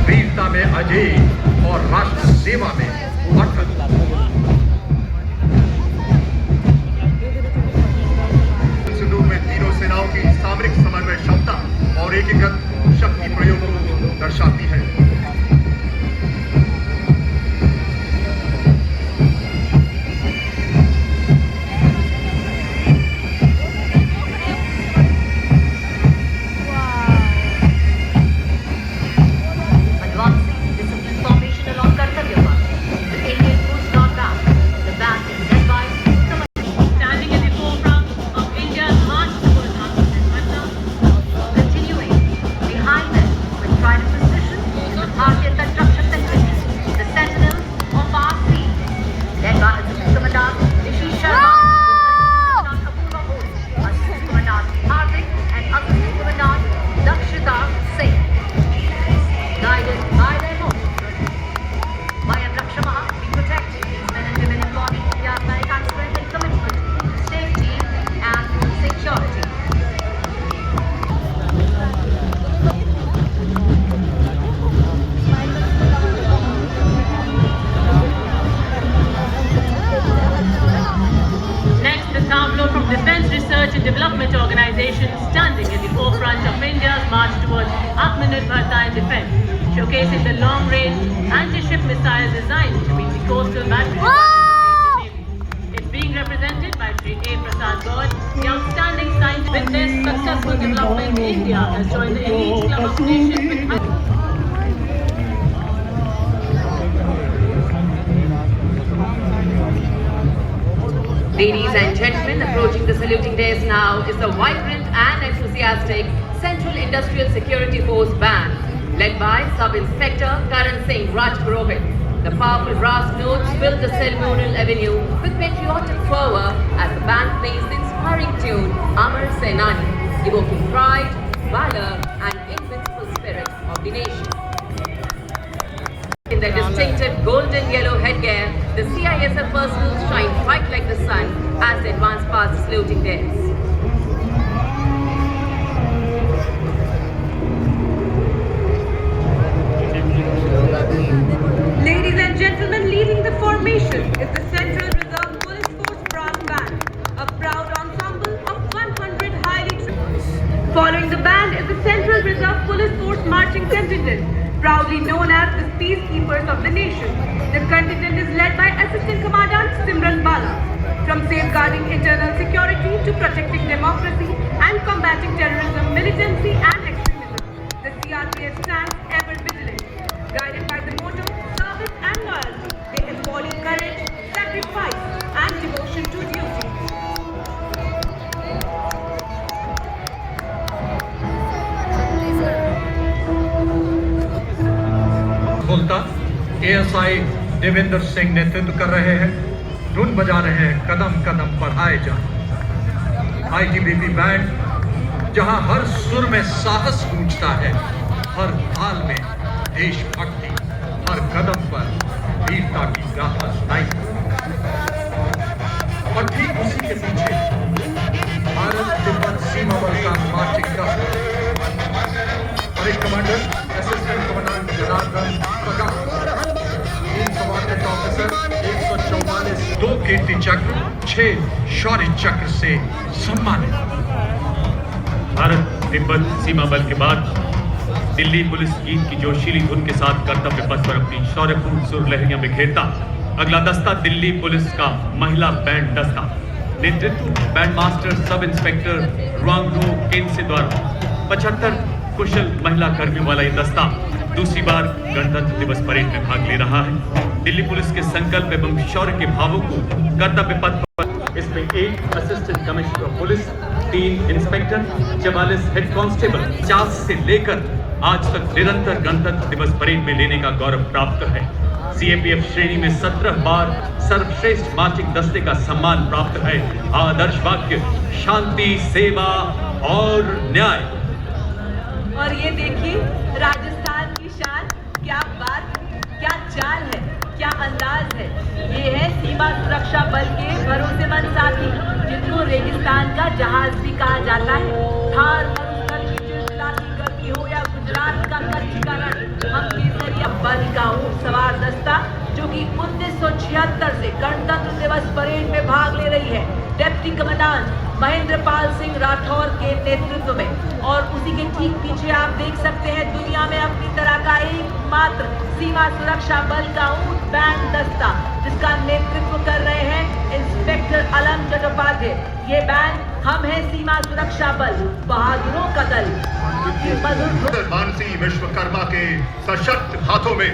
वीरता में अजेय और राष्ट्र सेवा में अटल। सिंधु में तीनों सेनाओं की सामरिक समन्वय क्षमता और एकीकृत शक्ति प्रयोग को दर्शाती है। Defense Research and Development Organization standing at the forefront of India's march towards Atmanirbharta in defense, showcasing the long-range anti-ship missile designed to meet the coastal batteries of the Indian Navy. It's being represented by Sri A. Prasad Gaur, the outstanding scientist. With this successful development, India has joined the elite club of nations with Ladies and gentlemen, approaching the saluting dais now is the vibrant and enthusiastic Central Industrial Security Force Band, led by Sub-Inspector Karan Singh Rajpurohit. The powerful brass notes fill the ceremonial avenue with patriotic fervor as the band plays the inspiring tune Amar Senani, evoking pride, valor and invincible spirit of the nation. In their distinctive golden yellow headgear, the CISF personnel shine bright like the sun as they advance past the saluting dais. Ladies and gentlemen, leading the formation is the Central Reserve Police Force Brass Band, a proud ensemble of 100 highly trained. Following the band is the Central Reserve Police Force Marching Contingent, proudly known as the Peacekeepers of the Nation. The contingent is led by Assistant Commandant Simran Bala. From safeguarding internal security to protecting democracy and combating terrorism, militancy and extremism, the CRPF stands ever vigilant. Guided by the motto, service and loyalty, they embody courage, sacrifice and devotion to duty. ASI Devendra Singh नेतृत्व कर रहे हैं, धुन बजा रहे हैं, कदम कदम बढ़ाए जा। ITBP बैंड जहां हर सुर में साहस गूंजता है, हर ताल में देशभक्ति, हर कदम पर वीरता की गाथा सुनाई। और ठीक उसी के पीछे भारत तिब्बत सीमा बल का मार्चिंग दल और एक कमांडर असिस्टेंट कमांडेंट जनार्दन प्रकाश, 144 2 कीर्ति चक्र, 6 शौर्य चक्र से सम्मानित। भारत तिब्बत सीमा बल के बाद दिल्ली पुलिस गीत की जोशीली धुन के साथ कर्तव्य पथ पर अपनी शौर्यपूर्ण सुर लहरियां बिखेरता अगला दस्ता दिल्ली पुलिस का महिला बैंड दस्ता, नेतृत्व बैंड मास्टर सब इंस्पेक्टर रुआंगो केनसे द्वारा। 75 कुशल महिला कर्मियों वाला ये दस्ता दूसरी बार गणतंत्र दिवस परेड में भाग ले रहा है। दिल्ली पुलिस के संकल्प एवं शौर्य के भावों को कर्तव्य पथ पर इसमें 1 assistant commissioner of police, 3 inspector, 44 head constable 50 से लेकर आज तक निरंतर गणतंत्र दिवस परेड में लेने का गौरव प्राप्त है। CAPF श्रेणी में 17 बार सर्वश्रेष्ठ मार्चिंग दस्ते का सम्मान प्राप्त है। आदर्श वाक्य शांति, सेवा और न्याय। और ये देखिए राजस्थान की शान, क्या बात, क्या चाल है, क्या अंदाज है। ये है सीमा सुरक्षा बल के भरोसेमंद साथी, जिनको रेगिस्तान का जहाज भी कहा जाता है। थार मरुस्थल की चिलचिलाती गर्मी हो या गुजरात का कच्छ का रण, हम बल का ऊंट सवार दस्ता जो कि 1976 से गणतंत्र दिवस परेड में भाग ले रही है, डिप्टी कमांडेंट महेंद्र पाल सिंह राठौर के नेतृत्व में। और उसी के ठीक पीछे आप देख सकते हैं दुनिया में अपनी तरह का एकमात्र सीमा सुरक्षा बल का ऊंट बैंड दस्ता, जिसका नेतृत्व कर रहे हैं इंस्पेक्टर अलम चट्टोपाध्याय। ये बैंड हम है सीमा सुरक्षा बल, बहादुरों का दल। मानसी विश्वकर्मा के सशक्त हाथों में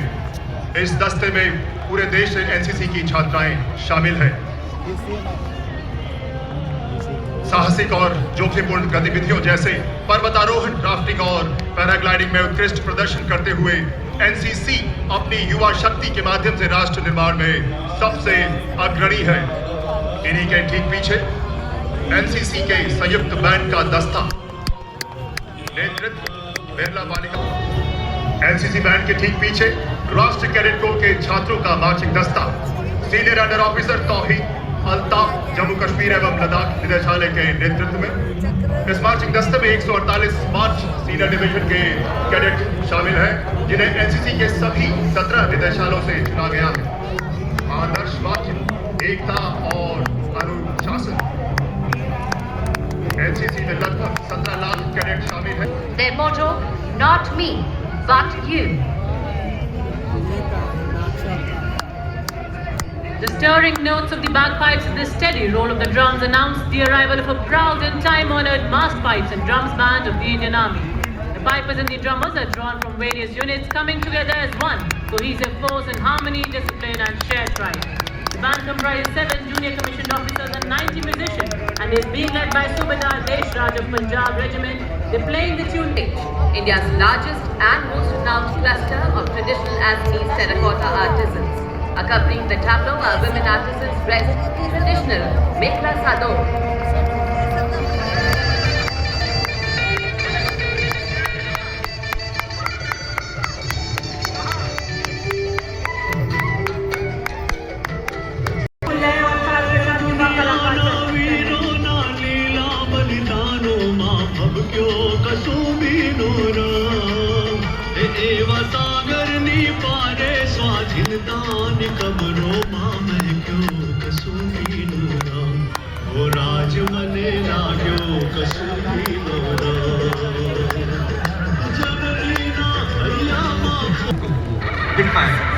इस दस्ते में पूरे देश से एनसीसी की छात्राएं शामिल हैं। साहसिक और जोखिमपूर्ण गतिविधियों जैसे पर्वतारोहण, राफ्टिंग और पैराग्लाइडिंग में उत्कृष्ट प्रदर्शन करते हुए एनसीसी अपनी युवा शक्ति के माध्यम से राष्ट्र निर्माण में सबसे अग्रणी है। इन्हीं के ठीक पीछे एनसीसी के संयुक्त बैंड का दस्ता, नेतृत्व बिरला बालिका। एनसीसी बैंड के ठीक पीछे राष्ट्रीय कैडेट कोर के छात्रों का मार्चिंग दस्ता, सीनियर अंडर ऑफिसर तौहीद अल्ताफ, जम्मू कश्मीर एवं लद्दाख निदेशालय के नेतृत्व में। इस मार्चिंग दस्ते में 148 मार्च सीनियर डिवीजन के कैडेट शामिल हैं, जिन्हें एनसीसी के सभी 17 निदेशालयों से चुना गया है। आदर्श वाक्य, एकता और अनुशासन। एनसीसी में लगभग 17 लाख कैडेट शामिल हैं। Their motto, not me, but you. The stirring notes of the bagpipes and the steady roll of the drums announced the arrival of a proud and time-honored massed pipes and drums band of the Indian Army. The pipers and the drummers are drawn from various units, coming together as one cohesive force in harmony, discipline and shared pride. The band comprises 7 junior commissioned officers and 90 musicians and is being led by Subedar Desh Raj of Punjab Regiment. They're playing the tune India's largest and most renowned cluster of traditional Assamese terracotta artisans. Accompanying the tableau are women artisans dressed in traditional Mekhla Sador. दिखाएं